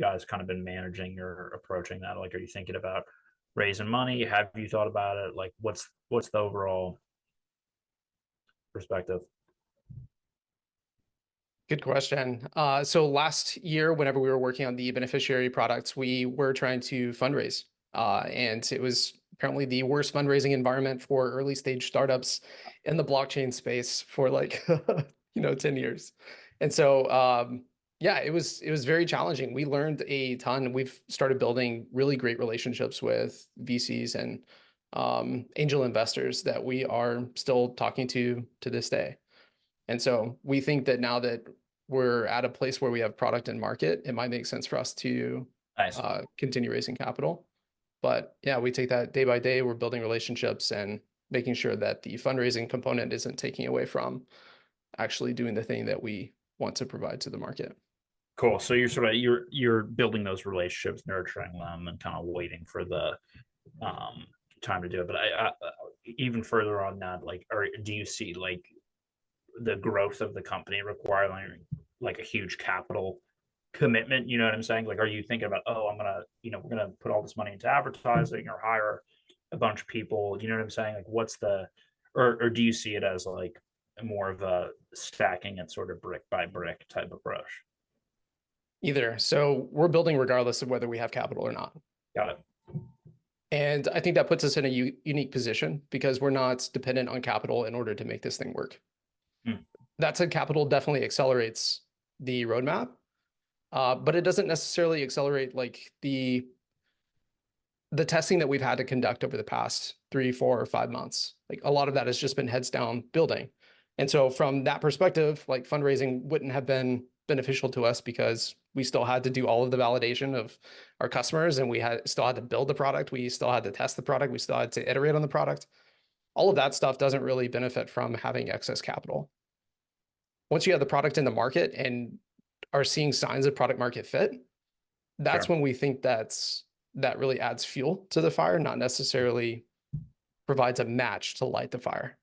guys kind of been managing or approaching that? Like, are you thinking about raising money? Have you thought about it? Like, what's the overall perspective? Good question. So last year, whenever we were working on the beneficiary products, we were trying to fundraise. And it was apparently the worst fundraising environment for early stage startups in the blockchain space for like, 10 years. And so, yeah, it was very challenging. We learned a ton. We've started building really great relationships with VCs and angel investors that we are still talking to this day. And so we think that now that we're at a place where we have product and market, it might make sense for us to Nice. continue raising capital. But yeah, we take that day by day. We're building relationships and making sure that the fundraising component isn't taking away from actually doing the thing that we want to provide to the market. Cool. So you're sort of you're building those relationships, nurturing them, and kind of waiting for the um, time to do it. But even further on that, like, or do you see like the growth of the company requiring like a huge capital commitment? You know what I'm saying? Like, are you thinking about, oh, I'm gonna, we're gonna put all this money into advertising or hire a bunch of people? You know what I'm saying? Like, what's the, or do you see it as like more of a stacking it sort of brick by brick type approach? Either. So we're building regardless of whether we have capital or not. Got it. And I think that puts us in a unique position because we're not dependent on capital in order to make this thing work. Hmm. That said, capital definitely accelerates the roadmap, but it doesn't necessarily accelerate like the testing that we've had to conduct over the past 3, 4, or 5 months. Like a lot of that has just been heads down building. And so from that perspective, like fundraising wouldn't have been beneficial to us because we still had to do all of the validation of our customers and we still had to build the product. We still had to test the product. We still had to iterate on the product. All of that stuff doesn't really benefit from having excess capital. Once you have the product in the market and are seeing signs of product market fit, that's Sure. when we think that really adds fuel to the fire, not necessarily provides a match to light the fire.